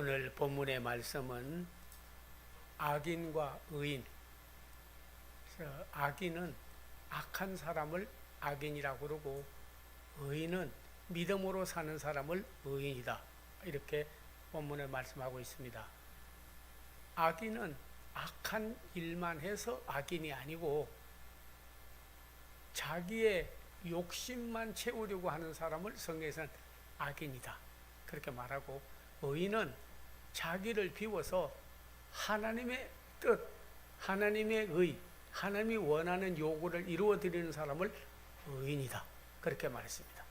오늘 본문의 말씀은 악인과 의인. 그래서 악인은 악한 사람을 악인이라고 그러고 의인은 믿음으로 사는 사람을 의인이다. 이렇게 본문에 말씀하고 있습니다. 악인은 악한 일만 해서 악인이 아니고 자기의 욕심만 채우려고 하는 사람을 성경에서는 악인이다. 그렇게 말하고 의인은 자기를 비워서 하나님의 뜻, 하나님의 의, 하나님이 원하는 요구를 이루어 드리는 사람을 의인이다. 그렇게 말했습니다.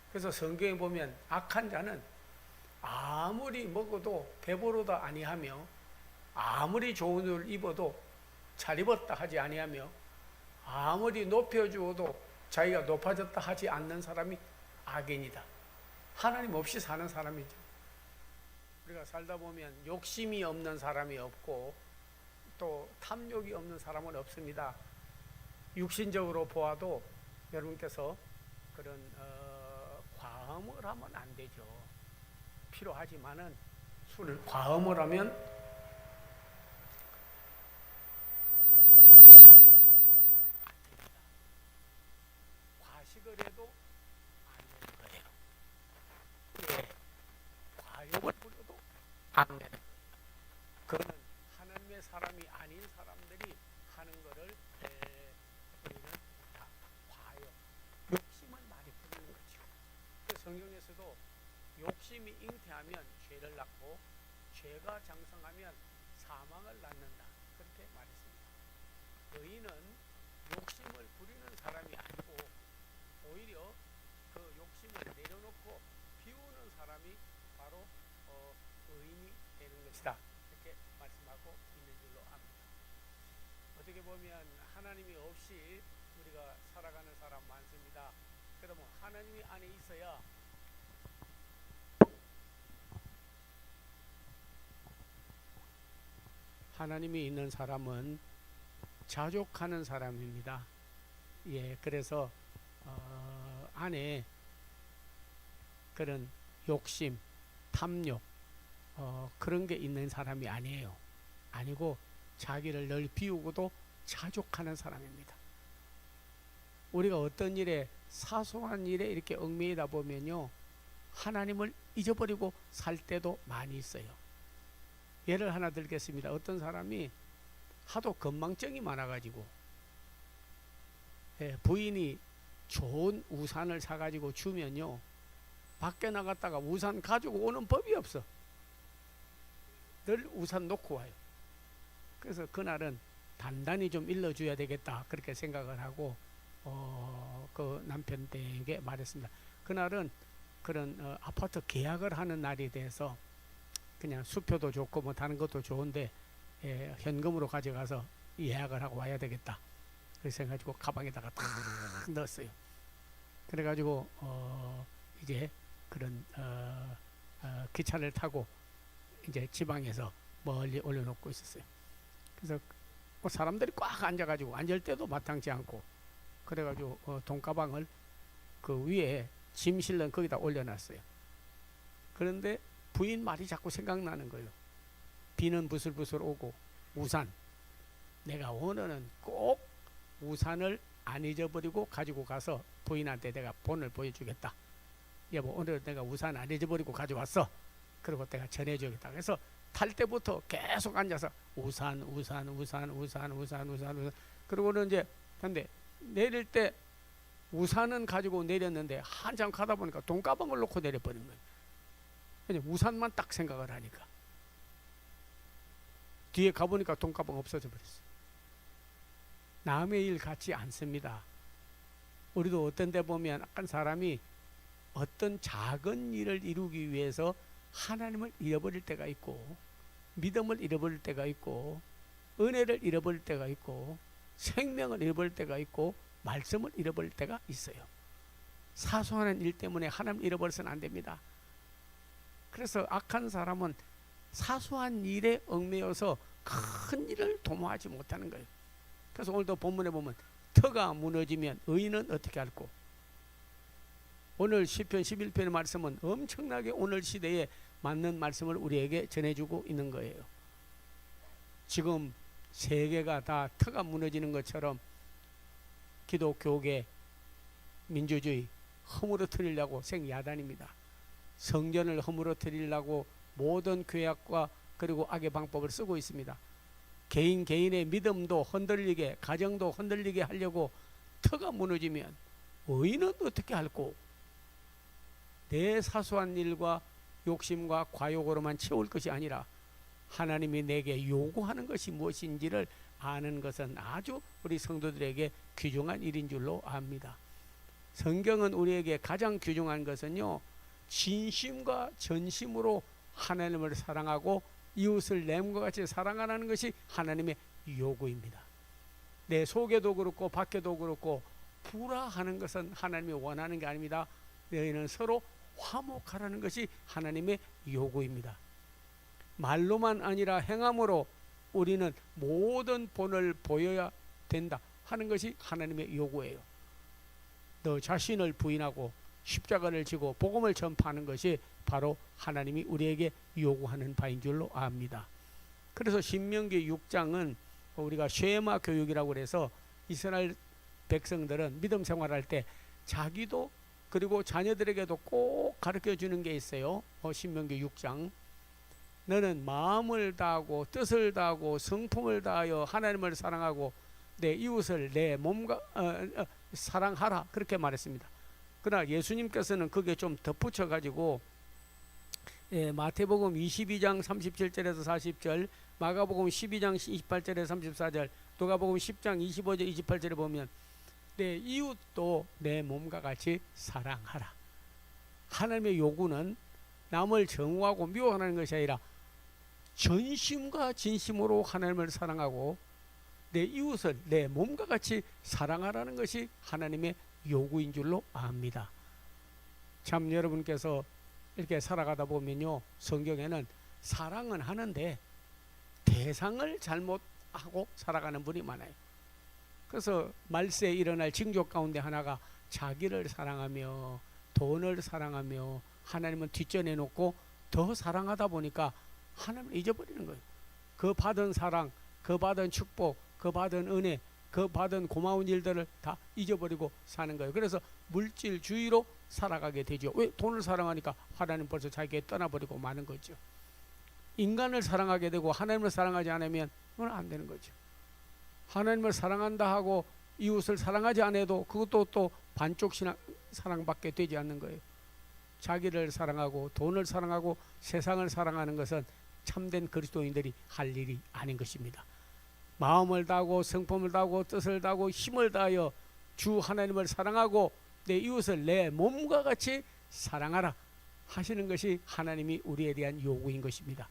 그래서 성경에 보면 악한 자는 아무리 먹어도 배부르다 아니하며 아무리 좋은 옷을 입어도 잘 입었다 하지 아니하며 아무리 높여주어도 자기가 높아졌다 하지 않는 사람이 악인이다. 하나님 없이 사는 사람이죠. 우리가 살다 보면 욕심이 없는 사람이 없고 또 탐욕이 없는 사람은 없습니다. 육신적으로 보아도 여러분께서 그런 과음을 하면 안 되죠. 필요하지만은 술을 과음을 하면 안 됩니다. 과식을 해도 안 되는 거예요. 예, 과욕을 부려도 안 되는 거예요. 그거는 하나님의 사람이 아닌 사람들이 하는 거를 우리는 다 과욕, 욕심을 많이 부리는 거죠. 그 성경에서도 욕심이 잉태하면 죄를 낳고 죄가 장성하면 사망을 낳는다. 그렇게 말했습니다. 의인은 욕심을 부리는 사람이 아니고 오히려 그 욕심을 내려놓고 비우는 사람이 바로 의인이 되는 것이다. 이렇게 말씀하고 있는 줄로 압니다. 어떻게 보면 하나님이 없이 우리가 살아가는 사람 많습니다. 그러면 하나님이 안에 있어야 하나님이 있는 사람은 자족하는 사람입니다. 예, 그래서 안에 그런 욕심, 탐욕 그런 게 있는 사람이 아니에요. 아니고 자기를 늘 비우고도 자족하는 사람입니다. 우리가 어떤 일에 사소한 일에 이렇게 얽매이다 보면요, 하나님을 잊어버리고 살 때도 많이 있어요. 예를 하나 들겠습니다. 어떤 사람이 하도 건망증이 많아가지고 부인이 좋은 우산을 사가지고 주면요, 밖에 나갔다가 우산 가지고 오는 법이 없어. 늘 우산 놓고 와요. 그래서 그날은 단단히 좀 일러줘야 되겠다 그렇게 생각을 하고 그 남편에게 말했습니다. 그날은 그런 아파트 계약을 하는 날이 돼서 그냥 수표도 좋고 뭐 다른 것도 좋은데 현금으로 가져가서 예약을 하고 와야 되겠다. 그래서 해가지고 가방에다가 탁 넣었어요. 그래가지고 이제 그런 기차를 타고 이제 지방에서 멀리 올려놓고 있었어요. 그래서 사람들이 꽉 앉아가지고 앉을 때도 마땅치 않고 그래가지고 돈가방을 그 위에 짐 실는 거기다 올려놨어요. 그런데 부인 말이 자꾸 생각나는 거예요. 비는 부슬부슬 오고 우산, 내가 오늘은 꼭 우산을 안 잊어버리고 가지고 가서 부인한테 내가 본을 보여주겠다. 여보, 오늘 내가 우산 안 잊어버리고 가져왔어. 그리고 내가 전해주겠다. 그래서 탈 때부터 계속 앉아서 우산. 그리고는 이제 근데 내릴 때 우산은 가지고 내렸는데 한참 가다 보니까 돈가방을 놓고 내려버린 거예요. 그냥 우산만 딱 생각을 하니까 뒤에 가보니까 돈가방 없어져 버렸어요. 남의 일 같지 않습니다. 우리도 어떤 데 보면 약간 사람이 어떤 작은 일을 이루기 위해서 하나님을 잃어버릴 때가 있고 믿음을 잃어버릴 때가 있고 은혜를 잃어버릴 때가 있고 생명을 잃어버릴 때가 있고 말씀을 잃어버릴 때가 있어요. 사소한 일 때문에 하나님을 잃어버려서는 안 됩니다. 그래서 악한 사람은 사소한 일에 얽매여서 큰 일을 도모하지 못하는 거예요. 그래서 오늘도 본문에 보면 터가 무너지면 의인은 어떻게 할꼬? 오늘 시편 11편의 말씀은 엄청나게 오늘 시대에 맞는 말씀을 우리에게 전해주고 있는 거예요. 지금 세계가 다 터가 무너지는 것처럼 기독교계 민주주의 허물어뜨리려고 생야단입니다. 성전을 허물어뜨리려고 모든 죄악과 그리고 악의 방법을 쓰고 있습니다. 개인의 믿음도 흔들리게, 가정도 흔들리게 하려고 터가 무너지면 의인은 어떻게 할꼬? 내 사소한 일과 욕심과 과욕으로만 채울 것이 아니라 하나님이 내게 요구하는 것이 무엇인지를 아는 것은 아주 우리 성도들에게 귀중한 일인 줄로 압니다. 성경은 우리에게 가장 귀중한 것은요, 진심과 전심으로 하나님을 사랑하고 이웃을 내 몸과 같이 사랑하라는 것이 하나님의 요구입니다. 내 속에도 그렇고 밖에도 그렇고 불화하는 것은 하나님이 원하는 게 아닙니다. 너희는 서로 화목하라는 것이 하나님의 요구입니다. 말로만 아니라 행함으로 우리는 모든 본을 보여야 된다 하는 것이 하나님의 요구예요. 너 자신을 부인하고 십자가를 지고 복음을 전파하는 것이 바로 하나님이 우리에게 요구하는 바인 줄로 압니다. 그래서 신명기 6장은 우리가 쉐마 교육이라고 해서 이스라엘 백성들은 믿음 생활할 때 자기도 그리고 자녀들에게도 꼭 가르쳐 주는 게 있어요. 신명기 6장. 너는 마음을 다하고 뜻을 다하고 성품을 다하여 하나님을 사랑하고 내 이웃을 내 몸과 사랑하라 그렇게 말했습니다. 그러나 예수님께서는 그게 좀 덧붙여 가지고 마태복음 22장 37절에서 40절, 마가복음 12장 28절에서 34절, 누가복음 10장 25절 28절에 보면 내 이웃도 내 몸과 같이 사랑하라. 하나님의 요구는 남을 정오하고 미워하는 것이 아니라 전심과 진심으로 하나님을 사랑하고 내 이웃을 내 몸과 같이 사랑하라는 것이 하나님의 요구인 줄로 압니다. 참 여러분께서 이렇게 살아가다 보면요, 성경에는 사랑은 하는데 대상을 잘못하고 살아가는 분이 많아요. 그래서 말세에 일어날 징조 가운데 하나가 자기를 사랑하며 돈을 사랑하며 하나님은 뒷전에 놓고 더 사랑하다 보니까 하나님을 잊어버리는 거예요. 그 받은 사랑, 그 받은 축복, 그 받은 은혜, 그 받은 고마운 일들을 다 잊어버리고 사는 거예요. 그래서 물질주의로 살아가게 되죠. 왜? 돈을 사랑하니까 하나님 벌써 자기에 떠나버리고 마는 거죠. 인간을 사랑하게 되고 하나님을 사랑하지 않으면 그건 안 되는 거죠. 하나님을 사랑한다 하고 이웃을 사랑하지 않아도 그것도 또 반쪽 사랑밖에 되지 않는 거예요. 자기를 사랑하고 돈을 사랑하고 세상을 사랑하는 것은 참된 그리스도인들이 할 일이 아닌 것입니다. 마음을 다하고 성품을 다하고 뜻을 다하고 힘을 다하여 주 하나님을 사랑하고 내 이웃을 내 몸과 같이 사랑하라 하시는 것이 하나님이 우리에 대한 요구인 것입니다.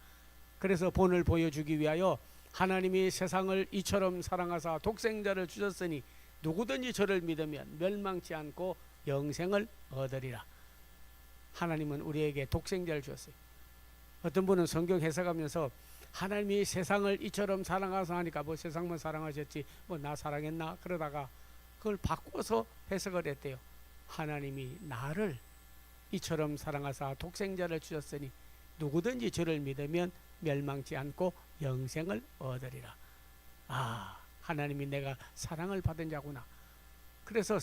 그래서 본을 보여주기 위하여 하나님이 세상을 이처럼 사랑하사 독생자를 주셨으니 누구든지 저를 믿으면 멸망치 않고 영생을 얻으리라. 하나님은 우리에게 독생자를 주었어요. 어떤 분은 성경 해석하면서 하나님이 세상을 이처럼 사랑하사 하니까 뭐 세상만 사랑하셨지 뭐 나 사랑했나 그러다가 그걸 바꿔서 해석을 했대요. 하나님이 나를 이처럼 사랑하사 독생자를 주셨으니 누구든지 저를 믿으면 멸망치 않고 영생을 얻으리라. 아, 하나님이 내가 사랑을 받은 자구나. 그래서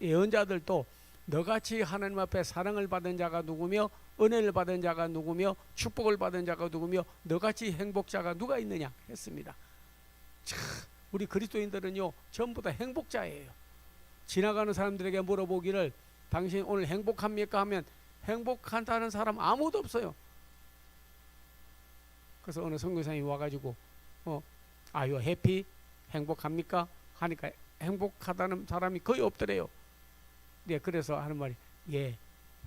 예언자들도 너같이 하나님 앞에 사랑을 받은 자가 누구며 은혜를 받은 자가 누구며 축복을 받은 자가 누구며 너같이 행복자가 누가 있느냐 했습니다. 참, 우리 그리스도인들은요 전부 다 행복자예요. 지나가는 사람들에게 물어보기를 당신 오늘 행복합니까 하면 행복한다는 사람 아무도 없어요. 그래서 어느 선교사님이 와가지고 아유 해피 행복합니까 하니까 행복하다는 사람이 거의 없더래요. 네, 그래서 하는 말이 예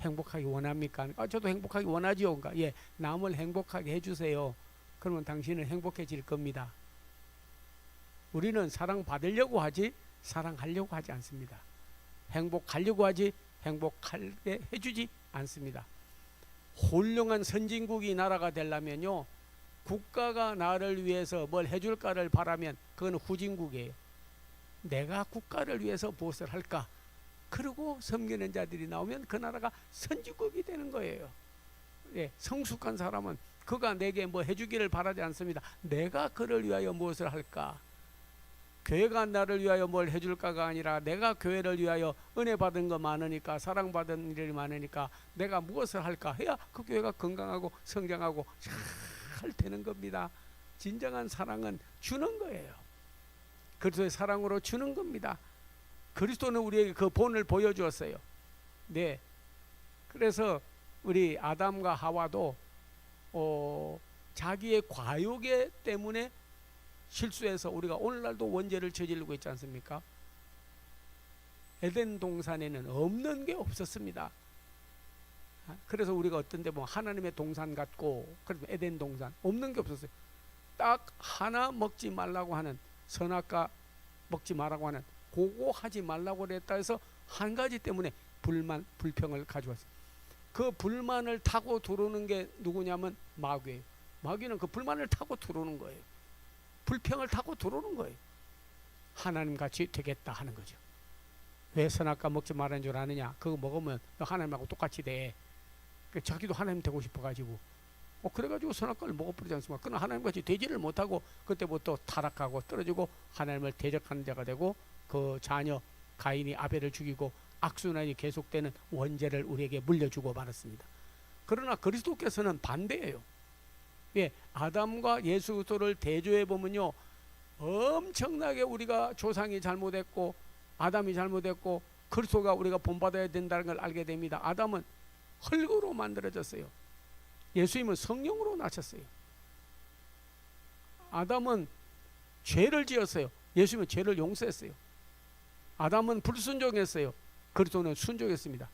행복하기 원합니까? 저도 행복하기 원하지요. 그러니까 예 남을 행복하게 해주세요. 그러면 당신은 행복해질 겁니다. 우리는 사랑받으려고 하지 사랑하려고 하지 않습니다. 행복하려고 하지 행복하게 해주지 않습니다. 훌륭한 선진국이 나라가 되려면요 국가가 나를 위해서 뭘 해줄까를 바라면 그건 후진국이에요. 내가 국가를 위해서 무엇을 할까? 그리고 섬기는 자들이 나오면 그 나라가 선지국이 되는 거예요. 예, 성숙한 사람은 그가 내게 뭐 해주기를 바라지 않습니다. 내가 그를 위하여 무엇을 할까? 교회가 나를 위하여 뭘 해줄까가 아니라 내가 교회를 위하여 은혜 받은 거 많으니까, 사랑받은 일이 많으니까 내가 무엇을 할까 해야 그 교회가 건강하고 성장하고 잘 되는 겁니다. 진정한 사랑은 주는 거예요. 그리스도의 사랑으로 주는 겁니다. 그리스도는 우리에게 그 본을 보여주었어요. 네. 그래서 우리 아담과 하와도 자기의 과욕에 때문에 실수해서 우리가 오늘날도 원죄를 저지르고 있지 않습니까? 에덴 동산에는 없는 게 없었습니다. 그래서 우리가 어떤 데 보면 하나님의 동산 같고, 그래서 에덴 동산 없는 게 없었어요. 딱 하나 먹지 말라고 하는, 선악과 먹지 말라고 하는, 그거 하지 말라고 그랬다 해서 한 가지 때문에 불만, 불평을 가져왔어요. 그 불만을 타고 들어오는 게 누구냐면 마귀예요. 마귀는 그 불만을 타고 들어오는 거예요. 불평을 타고 들어오는 거예요. 하나님 같이 되겠다 하는 거죠. 왜 선악과 먹지 말라는 줄 아느냐? 그거 먹으면 너 하나님하고 똑같이 돼. 자기도 하나님 되고 싶어가지고 그래가지고 선악과를 먹어버리지 않습니까? 그러나 하나님같이 되지를 못하고 그때부터 타락하고 떨어지고 하나님을 대적하는 자가 되고, 그 자녀 가인이 아벨을 죽이고 악순환이 계속되는 원죄를 우리에게 물려주고 말았습니다. 그러나 그리스도께서는 반대예요. 예, 아담과 예수 그리스도를 대조해 보면요, 엄청나게 우리가 조상이 잘못했고 아담이 잘못했고 그리스도가 우리가 본받아야 된다는 걸 알게 됩니다. 아담은 흙으로 만들어졌어요. 예수님은 성령으로 나셨어요. 아담은 죄를 지었어요. 예수님은 죄를 용서했어요. 아담은 불순종했어요. 그리스도는 순종했습니다.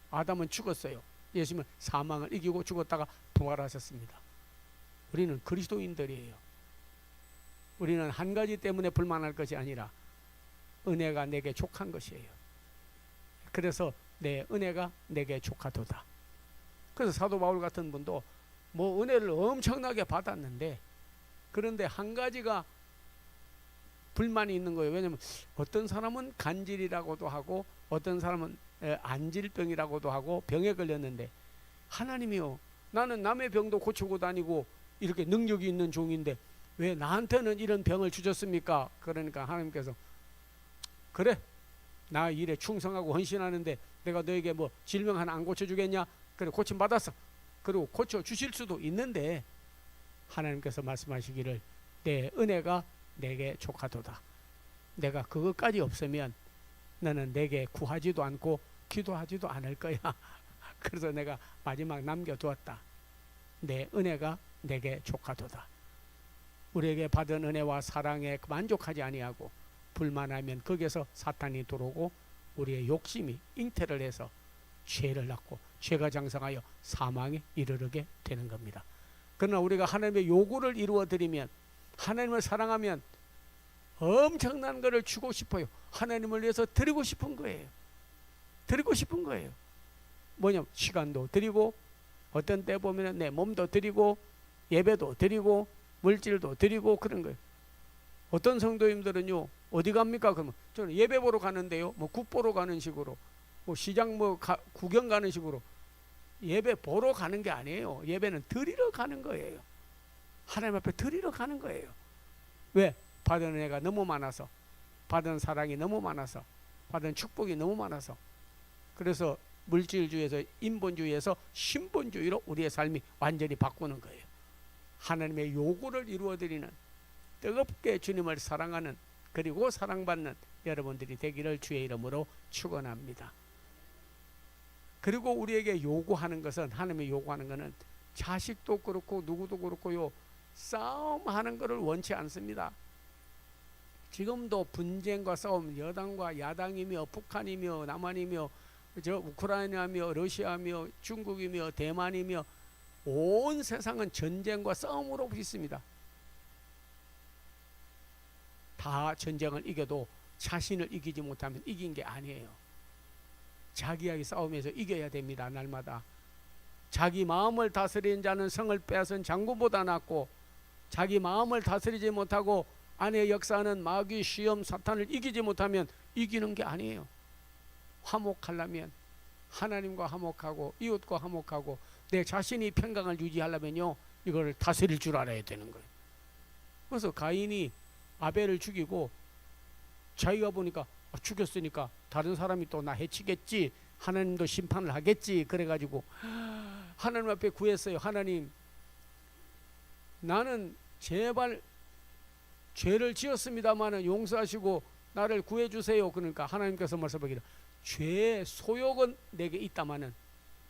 아담은 죽었어요. 예수님은 사망을 이기고 죽었다가 부활하셨습니다. 우리는 그리스도인들이에요. 우리는 한 가지 때문에 불만할 것이 아니라 은혜가 내게 족한 것이에요. 그래서 내 은혜가 내게 족하도다. 그래서 사도 바울 같은 분도 뭐 은혜를 엄청나게 받았는데, 그런데 한 가지가 불만이 있는 거예요. 왜냐하면 어떤 사람은 간질이라고도 하고 어떤 사람은 안질병이라고도 하고 병에 걸렸는데, 하나님이요, 나는 남의 병도 고치고 다니고 이렇게 능력이 있는 종인데 왜 나한테는 이런 병을 주셨습니까? 그러니까 하나님께서, 그래, 나 일에 충성하고 헌신하는데 내가 너에게 뭐 질병 하나 안 고쳐주겠냐? 그래, 고침 받았어. 그리고 고쳐 주실 수도 있는데 하나님께서 말씀하시기를 내 은혜가 내게 족하도다. 내가 그것까지 없으면 너는 내게 구하지도 않고 기도하지도 않을 거야. 그래서 내가 마지막 남겨두었다. 내 은혜가 내게 족하도다. 우리에게 받은 은혜와 사랑에 만족하지 아니하고 불만하면 거기에서 사탄이 들어오고 우리의 욕심이 잉태를 해서 죄를 낳고 죄가 장성하여 사망에 이르게 되는 겁니다. 그러나 우리가 하나님의 요구를 이루어 드리면, 하나님을 사랑하면 엄청난 것을 주고 싶어요. 하나님을 위해서 드리고 싶은 거예요. 드리고 싶은 거예요. 뭐냐면 시간도 드리고, 어떤 때 보면 내 몸도 드리고, 예배도 드리고, 물질도 드리고, 그런 거예요. 어떤 성도님들은요, 어디 갑니까? 그러면 저는 예배 보러 가는데요, 뭐 국 보러 가는 식으로, 뭐 시장 구경 가는 식으로. 예배 보러 가는 게 아니에요. 예배는 드리러 가는 거예요. 하나님 앞에 드리러 가는 거예요. 왜? 받은 은혜가 너무 많아서, 받은 사랑이 너무 많아서, 받은 축복이 너무 많아서. 그래서 물질주의에서 인본주의에서 신본주의로 우리의 삶이 완전히 바꾸는 거예요. 하나님의 요구를 이루어드리는, 뜨겁게 주님을 사랑하는, 그리고 사랑받는 여러분들이 되기를 주의 이름으로 축원합니다. 그리고 우리에게 요구하는 것은, 하나님의 요구하는 것은 자식도 그렇고 누구도 그렇고요, 싸움하는 것을 원치 않습니다. 지금도 분쟁과 싸움, 여당과 야당이며 북한이며 남한이며 저 우크라이나며 러시아며 중국이며 대만이며 온 세상은 전쟁과 싸움으로 있습니다. 다 전쟁을 이겨도 자신을 이기지 못하면 이긴 게 아니에요. 자기와의 싸움에서 이겨야 됩니다. 날마다. 자기 마음을 다스리는 자는 성을 빼앗은 장군보다 낫고, 자기 마음을 다스리지 못하고 안에 역사하는 마귀, 시험, 사탄을 이기지 못하면 이기는 게 아니에요. 화목하려면 하나님과 화목하고 이웃과 화목하고 내 자신이 평강을 유지하려면요 이걸 다스릴 줄 알아야 되는 거예요. 그래서 가인이 아벨을 죽이고 자기가 보니까 죽였으니까 다른 사람이 또 나 해치겠지, 하나님도 심판을 하겠지, 그래가지고 하나님 앞에 구했어요. 하나님, 나는 제발 죄를 지었습니다마는 용서하시고 나를 구해주세요. 그러니까 하나님께서 말씀하기를 죄의 소욕은 내게 있다마는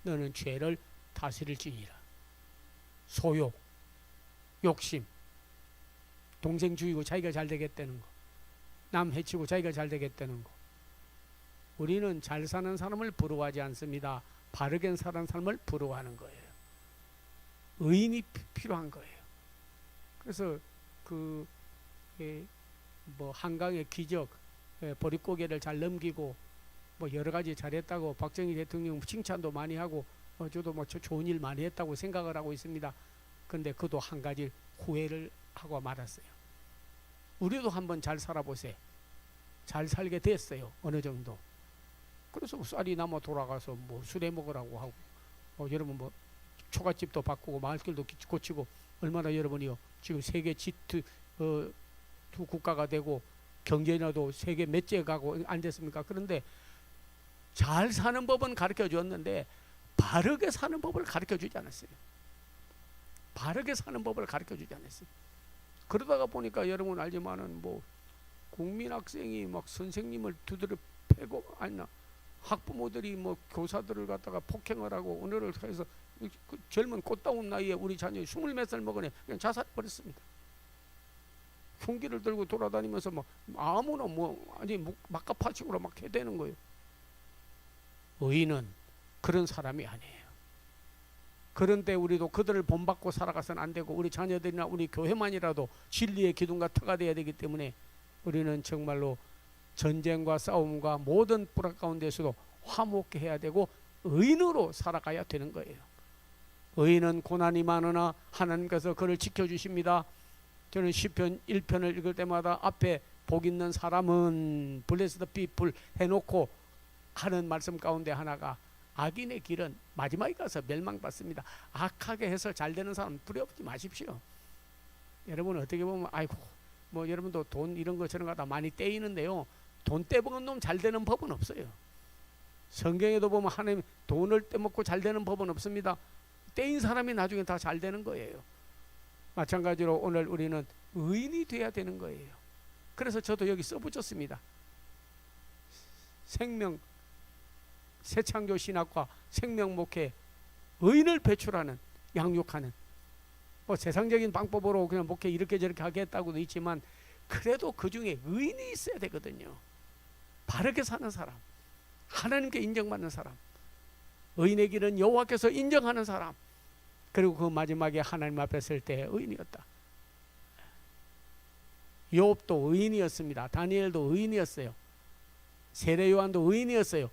너는 죄를 다스릴지니라. 소욕, 욕심, 동생 죽이고 자기가 잘 되겠다는 거, 남 해치고 자기가 잘 되겠다는 거. 우리는 잘 사는 사람을 부러워하지 않습니다. 바르게 사는 사람을 부러워하는 거예요. 의인이 필요한 거예요. 그래서 뭐 한강의 기적, 보릿고개를 잘 넘기고 뭐 여러 가지 잘했다고 박정희 대통령 칭찬도 많이 하고 저도 뭐 좋은 일 많이 했다고 생각을 하고 있습니다. 근데 그도 한 가지 후회를 하고 말았어요. 우리도 한번 잘 살아보세요. 잘 살게 됐어요. 어느 정도. 그래서 쌀이 남아 돌아가서 뭐 수레 먹으라고 하고 여러분 뭐 초가집도 바꾸고 마을길도 고치고 얼마나 여러분이요 지금 세계 G2 두 국가가 되고 경제나도 세계 몇째 가고 안 됐습니까? 그런데 잘 사는 법은 가르쳐 주었는데 바르게 사는 법을 가르쳐 주지 않았어요. 바르게 사는 법을 가르쳐 주지 않았어요. 그러다가 보니까 여러분 알지만은 뭐 국민학생이 막 선생님을 두드려 패고 아니나 학부모들이 뭐 교사들을 갖다가 폭행을 하고 오늘을 해서 그 젊은 꽃다운 나이에 우리 자녀 20몇 살 먹으니 그냥 자살해버렸습니다. 흉기를 들고 돌아다니면서 막 아무나 뭐 아니 막가파식으로 막 해대는 거예요. 의인은 그런 사람이 아니에요. 그런데 우리도 그들을 본받고 살아가서는 안 되고 우리 자녀들이나 우리 교회만이라도 진리의 기둥과 터가 되어야 되기 때문에 우리는 정말로 전쟁과 싸움과 모든 불악 가운데서도 화목해 해야 되고 의인으로 살아가야 되는 거예요. 의인은 고난이 많으나 하나님께서 그를 지켜주십니다. 저는 시편 1편을 읽을 때마다 앞에 복 있는 사람은 blessed people 해놓고 하는 말씀 가운데 하나가 악인의 길은 마지막에 가서 멸망받습니다. 악하게 해서 잘 되는 사람 두려워하지 마십시오. 여러분 어떻게 보면 아이고 뭐 여러분도 돈 이런 거 저런 거 다 많이 떼이는데요. 돈 떼먹은 놈 잘 되는 법은 없어요. 성경에도 보면 하나님 돈을 떼먹고 잘 되는 법은 없습니다. 떼인 사람이 나중에 다 잘 되는 거예요. 마찬가지로 오늘 우리는 의인이 돼야 되는 거예요. 그래서 저도 여기 써붙였습니다. 생명 새창조 신학과 생명목회 의인을 배출하는 양육하는 뭐 세상적인 방법으로 그냥 목회 이렇게 저렇게 하겠다고도 있지만 그래도 그 중에 의인이 있어야 되거든요. 바르게 사는 사람, 하나님께 인정받는 사람, 의인의 길은 여호와께서 인정하는 사람, 그리고 그 마지막에 하나님 앞에 설 때 의인이었다. 욥도 의인이었습니다. 다니엘도 의인이었어요. 세례 요한도 의인이었어요.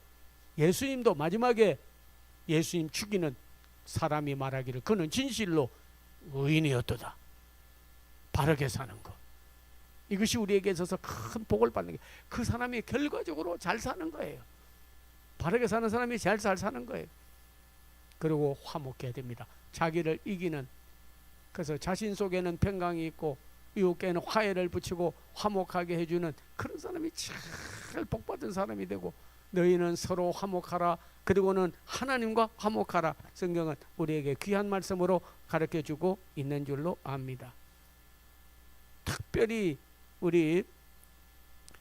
예수님도 마지막에 예수님 죽이는 사람이 말하기를 그는 진실로 의인이었도다. 바르게 사는 것. 이것이 우리에게 있어서 큰 복을 받는 게 그 사람이 결과적으로 잘 사는 거예요. 바르게 사는 사람이 잘 사는 거예요. 그리고 화목해야 됩니다. 자기를 이기는, 그래서 자신 속에는 평강이 있고 이웃께는 화해를 붙이고 화목하게 해주는 그런 사람이 잘 복받은 사람이 되고 너희는 서로 화목하라. 그리고는 하나님과 화목하라. 성경은 우리에게 귀한 말씀으로 가르쳐주고 있는 줄로 압니다. 특별히 우리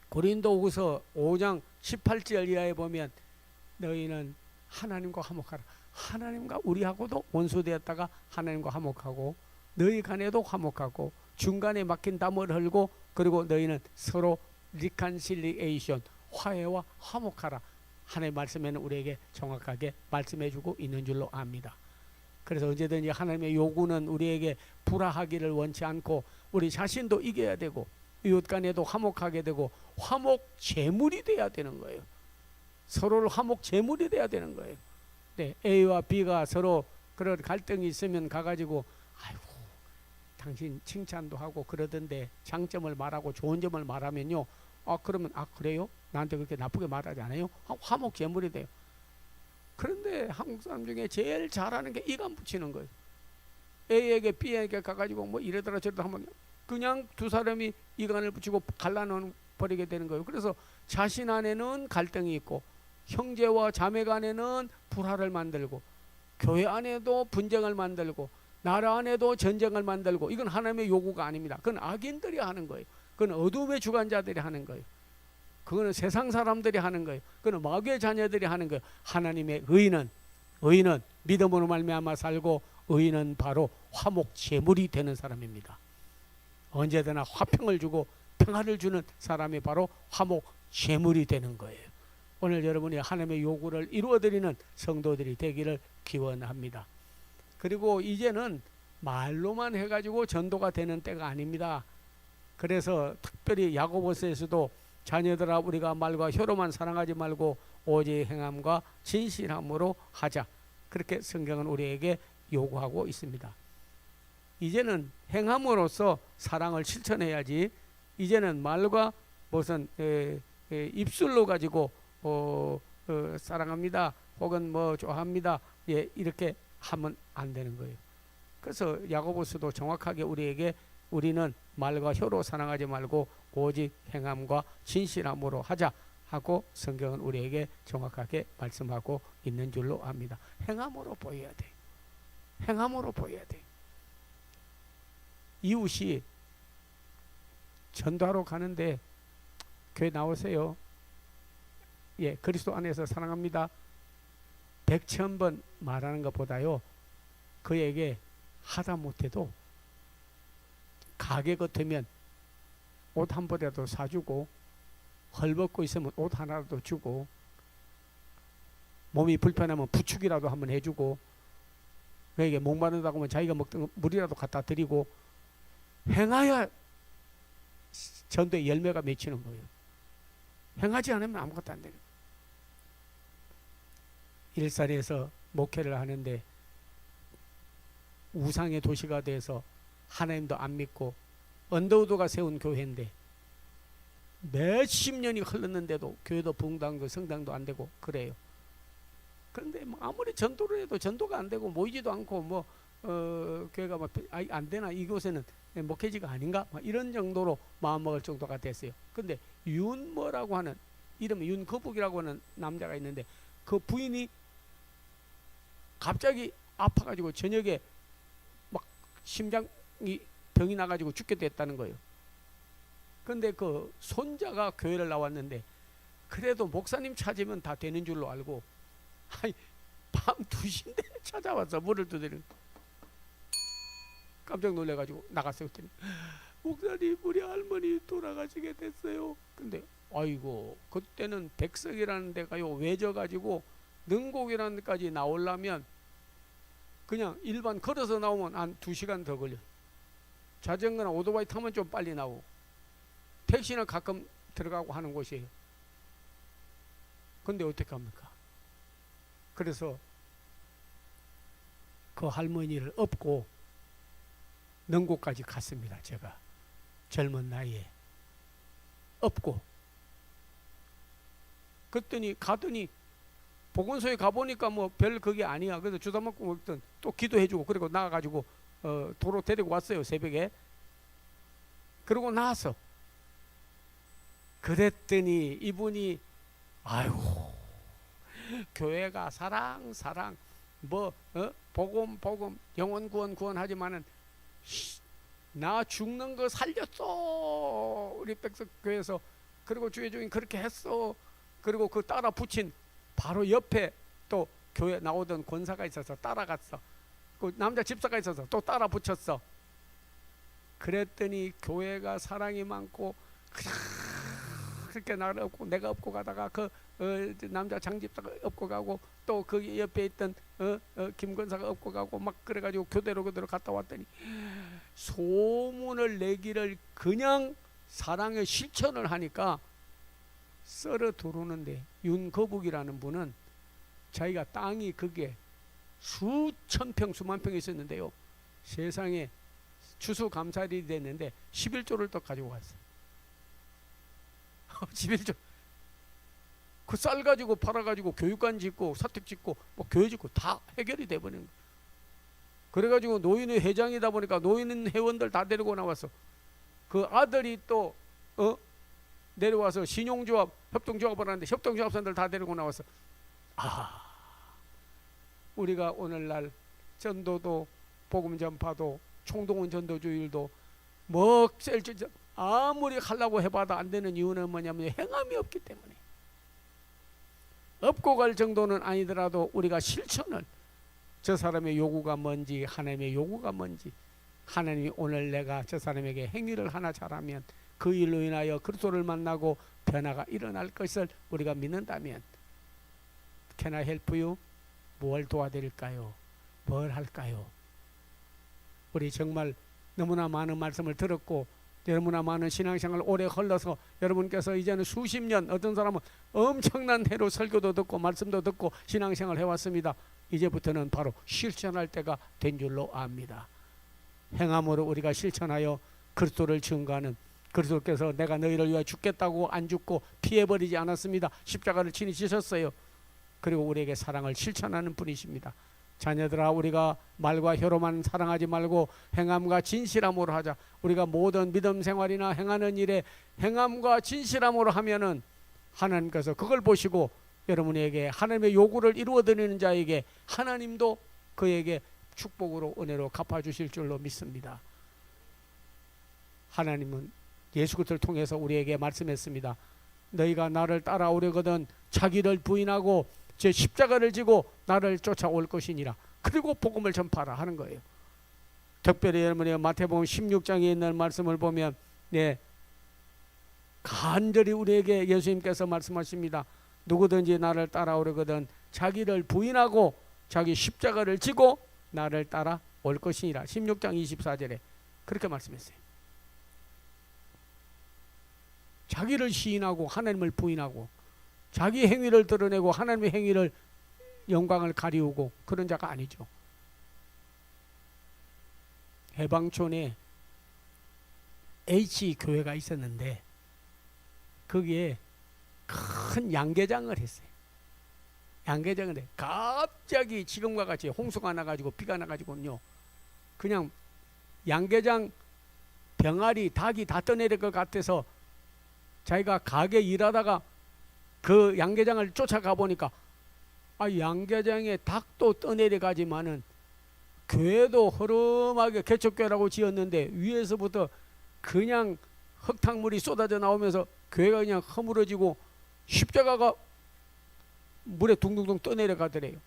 고린도후서 5장 18절 이하에 보면 너희는 하나님과 화목하라. 하나님과 우리하고도 원수되었다가 하나님과 화목하고 너희 간에도 화목하고 중간에 막힌 담을 헐고 그리고 너희는 서로 리컨실리에이션 화해와 화목하라. 하나님의 말씀에는 우리에게 정확하게 말씀해주고 있는 줄로 압니다. 그래서 언제든지 하나님의 요구는 우리에게 불화하기를 원치 않고 우리 자신도 이겨야 되고 이웃 간에도 화목하게 되고 화목 제물이 돼야 되는 거예요. 서로를 화목 제물이 돼야 되는 거예요. 네, A와 B가 서로 그런 갈등이 있으면 가가지고 아이고 당신 칭찬도 하고 그러던데 장점을 말하고 좋은 점을 말하면요 그러면 그래요? 나한테 그렇게 나쁘게 말하지 않아요? 화목제물이 돼요. 그런데 한국 사람 중에 제일 잘하는 게 이간 붙이는 거예요. A에게 B에게 가가지고 뭐 이래더라 저래더라 하면 그냥 두 사람이 이간을 붙이고 갈라놓은 버리게 되는 거예요. 그래서 자신 안에는 갈등이 있고 형제와 자매 간에는 불화를 만들고 교회 안에도 분쟁을 만들고 나라 안에도 전쟁을 만들고 이건 하나님의 요구가 아닙니다. 그건 악인들이 하는 거예요. 그건 어둠의 주관자들이 하는 거예요. 그거는 세상 사람들이 하는 거예요. 그건 마귀의 자녀들이 하는 거예요. 하나님의 의인은 믿음으로 말미암아 살고 의인은 바로 화목 제물이 되는 사람입니다. 언제나 화평을 주고 평화를 주는 사람이 바로 화목 제물이 되는 거예요. 오늘 여러분이 하나님의 요구를 이루어드리는 성도들이 되기를 기원합니다. 그리고 이제는 말로만 해가지고 전도가 되는 때가 아닙니다. 그래서 특별히 야고보서에서도 자녀들아 우리가 말과 혀로만 사랑하지 말고 오직 행함과 진실함으로 하자. 그렇게 성경은 우리에게 요구하고 있습니다. 이제는 행함으로써 사랑을 실천해야지 이제는 말과 무슨 입술로 가지고 사랑합니다 혹은 뭐 좋아합니다 이렇게 하면 안 되는 거예요. 그래서 야고보서도 정확하게 우리에게 우리는 말과 혀로 사랑하지 말고 오직 행함과 진실함으로 하자 하고 성경은 우리에게 정확하게 말씀하고 있는 줄로 압니다. 행함으로 보여야 돼. 행함으로 보여야 돼. 이웃이 전도하러 가는데 교회 나오세요. 예, 그리스도 안에서 사랑합니다. 100,000번 말하는 것보다요. 그에게 하다 못해도 가게 같으면 옷 한 벌이라도 사주고 헐벗고 있으면 옷 하나라도 주고 몸이 불편하면 부축이라도 한번 해주고 그에게 목마르다고 하면 자기가 먹던 물이라도 갖다 드리고 행하여 전도의 열매가 맺히는 거예요. 행하지 않으면 아무것도 안 되는 거예요. 일산에서 목회를 하는데 우상의 도시가 돼서 하나님도 안 믿고 언더우드가 세운 교회인데 몇십 년이 흘렀는데도 교회도 붕당도 성당도 안 되고 그래요. 그런데 뭐 아무리 전도를 해도 전도가 안 되고 모이지도 않고 뭐 교회가 막 안 되나 이곳에는 목회지가 아닌가 막 이런 정도로 마음먹을 정도가 됐어요. 근데 윤뭐라고 하는 이름이 윤거북이라고 하는 남자가 있는데 그 부인이 갑자기 아파가지고 저녁에 막 심장이 병이 나가지고 죽게 됐다는 거예요. 근데 그 손자가 교회를 나왔는데 그래도 목사님 찾으면 다 되는 줄로 알고 밤 2시인데 찾아와서 물을 두드리는 깜짝 놀래가지고 나갔어요. 그랬더니 목사님 우리 할머니 돌아가시게 됐어요. 근데 아이고 그때는 백석이라는 데가요 외져가지고 능곡이라는 데까지 나오려면 그냥 일반 걸어서 나오면 한 2시간 더 걸려. 자전거나 오토바이 타면 좀 빨리 나오고 택시는 가끔 들어가고 하는 곳이에요. 근데 어떻게 합니까? 그래서 그 할머니를 업고 능곡까지 갔습니다. 제가 젊은 나이에 업고 그랬더니 가더니 보건소에 가보니까 뭐 별 그게 아니야. 그래서 주사 맞고 먹던 또 기도해주고 그리고 나가가지고 도로 데리고 왔어요. 새벽에. 그러고 나서 그랬더니 이분이 아이고 교회가 사랑 뭐 복음 영혼 구원 하지만은 나 죽는 거 살렸어 우리 백석교회에서. 그리고 주의 주인 그렇게 했어. 그리고 그 따라 붙인 바로 옆에 또 교회 나오던 권사가 있어서 따라갔어. 그 남자 집사가 있어서 또 따라 붙였어. 그랬더니 교회가 사랑이 많고 그렇게 나를 업고 내가 업고 가다가 그 남자 장집사가 업고 가고 또 그 옆에 있던 김권사가 업고 가고 막 그래가지고 교대로 그대로 갔다 왔더니 소문을 내기를 그냥 사랑의 실천을 하니까 썰어 들어오는데 윤거북이라는 분은 자기가 땅이 그게 수천 평 수만 평이 있었는데요. 세상에 추수감사일이 됐는데 11조를 또 가지고 갔어요. 11조. 그 쌀 가지고 팔아가지고 교육관 짓고 사택 짓고 뭐 교회 짓고 다 해결이 돼버린 거예요. 그래가지고 노인의 회장이다 보니까 노인 회원들 다 데리고 나왔어. 그 아들이 또 내려와서 신용조합 협동조합을 하는데 협동조합사들 다 데리고 나왔어. 우리가 오늘날 전도도 복음 전파도 총동원 전도주일도 뭐 셀주 아무리 하려고 해봐도 안 되는 이유는 뭐냐면 행함이 없기 때문에. 업고 갈 정도는 아니더라도 우리가 실천을, 저 사람의 요구가 뭔지 하나님의 요구가 뭔지, 하나님이 오늘 내가 저 사람에게 행위를 하나 잘하면 그 일로 인하여 그리스도를 만나고 변화가 일어날 것을 우리가 믿는다면, Can I help you? 뭘 도와드릴까요? 뭘 할까요? 우리 정말 너무나 많은 말씀을 들었고 너무나 많은 신앙생활 오래 흘러서 여러분께서 이제는 수십 년, 어떤 사람은 엄청난 해로 설교도 듣고 말씀도 듣고 신앙생활 해왔습니다. 이제부터는 바로 실천할 때가 된 줄로 압니다. 행함으로 우리가 실천하여 그리스도를 증거하는, 그리스도께서 내가 너희를 위하여 죽겠다고 안 죽고 피해버리지 않았습니다. 십자가를 친히 지셨어요. 그리고 우리에게 사랑을 실천하는 분이십니다. 자녀들아, 우리가 말과 혀로만 사랑하지 말고 행함과 진실함으로 하자. 우리가 모든 믿음 생활이나 행하는 일에 행함과 진실함으로 하면은 하나님께서 그걸 보시고 여러분에게 하나님의 요구를 이루어드리는 자에게 하나님도 그에게 축복으로 은혜로 갚아주실 줄로 믿습니다. 하나님은 예수 그리스도를 통해서 우리에게 말씀했습니다. 너희가 나를 따라오려거든 자기를 부인하고 제 십자가를 지고 나를 쫓아올 것이니라. 그리고 복음을 전파하라 하는 거예요. 특별히 여러분이 마태복음 16장에 있는 말씀을 보면 간절히 우리에게 예수님께서 말씀하십니다. 누구든지 나를 따라오려거든 자기를 부인하고 자기 십자가를 지고 나를 따라올 것이니라. 16장 24절에 그렇게 말씀했어요. 자기를 시인하고 하나님을 부인하고 자기 행위를 드러내고 하나님의 행위를, 영광을 가리우고 그런 자가 아니죠. 해방촌에 H교회가 있었는데 거기에 큰 양계장을 했어요. 양계장을 해. 갑자기 지금과 같이 홍수가 나가지고 비가 나가지고요, 그냥 양계장 병아리 닭이 다 떠내릴 것 같아서 자기가 가게 일하다가 그 양계장을 쫓아가 보니까 양계장에 닭도 떠내려 가지만은 교회도 허름하게 개척교회라고 지었는데 위에서부터 그냥 흙탕물이 쏟아져 나오면서 교회가 그냥 허물어지고 십자가가 물에 둥둥둥 떠내려 가더래요.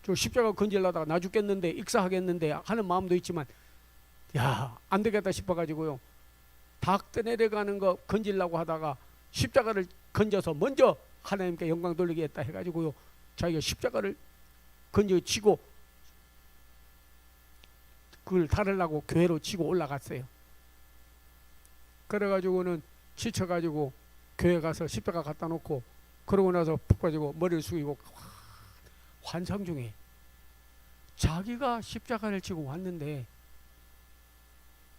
저 십자가 건질려다가 나 죽겠는데 익사하겠는데 하는 마음도 있지만 안 되겠다 싶어가지고요, 닭 떠내려가는 거 건질려고 하다가 십자가를 건져서 먼저 하나님께 영광 돌리겠다 해가지고요, 자기가 십자가를 건져치고 그걸 다루려고 교회로 치고 올라갔어요. 그래가지고는 지쳐가지고 교회 가서 십자가 갖다 놓고 그러고 나서 푹 가지고 머리를 숙이고 환상 중에 자기가 십자가를 지고 왔는데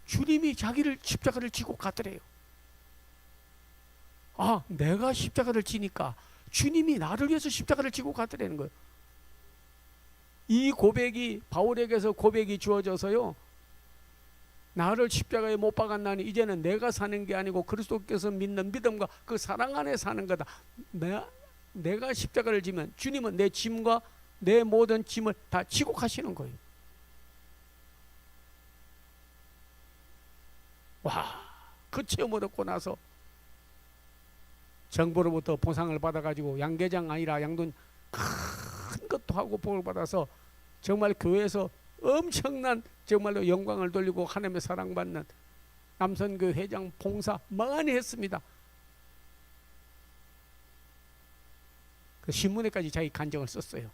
주님이 자기를 십자가를 지고 갔더래요. 내가 십자가를 지니까 주님이 나를 위해서 십자가를 지고 갔더라는 거예요. 이 고백이 바울에게서 고백이 주어져서요, 나를 십자가에 못 박았나니 이제는 내가 사는 게 아니고 그리스도께서 믿는 믿음과 그 사랑 안에 사는 거다. 내가 십자가를 지면 주님은 내 짐과 내 모든 짐을 다 지고 가시는 거예요. 그 체험을 얻고 나서 정부로부터 보상을 받아가지고 양계장 아니라 양돈 큰 것도 하고 복을 받아서 정말 교회에서 엄청난 정말로 영광을 돌리고 하나님의 사랑받는 남선교 회장 봉사 많이 했습니다. 그 신문에까지 자기 간증을 썼어요.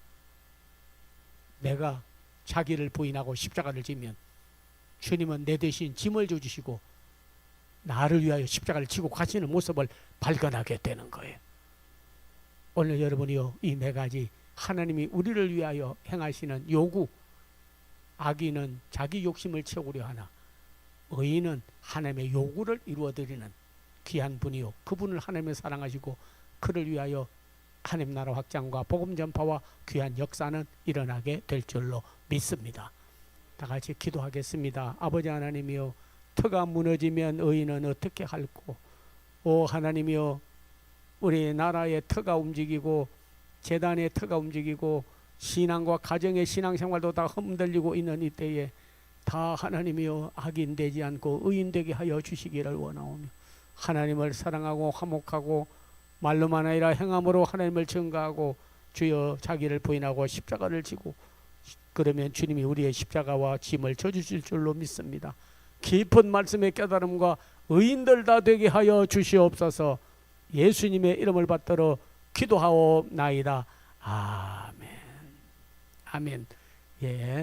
내가 자기를 부인하고 십자가를 지면 주님은 내 대신 짐을 져주시고 나를 위하여 십자가를 지고 가시는 모습을 발견하게 되는 거예요. 오늘 여러분이요, 이 네 가지 하나님이 우리를 위하여 행하시는 요구, 악인은 자기 욕심을 채우려 하나 의인은 하나님의 요구를 이루어드리는 귀한 분이요. 그분을 하나님이 사랑하시고 그를 위하여 하나님 나라 확장과 복음 전파와 귀한 역사는 일어나게 될 줄로 믿습니다. 다 같이 기도하겠습니다. 아버지 하나님이여, 터가 무너지면 의인은 어떻게 할꼬? 오 하나님이여, 우리 나라의 터가 움직이고 재단의 터가 움직이고 신앙과 가정의 신앙생활도 다 흔들리고 있는 이때에 다 하나님이여 악인되지 않고 의인되게 하여 주시기를 원하오며, 하나님을 사랑하고 화목하고 말로만 아니라 행함으로 하나님을 증거하고 주여 자기를 부인하고 십자가를 지고, 그러면 주님이 우리의 십자가와 짐을 져주실 줄로 믿습니다. 깊은 말씀의 깨달음과 의인들 다 되게 하여 주시옵소서. 예수님의 이름을 받들어 기도하옵나이다. 아멘. 아멘. 예.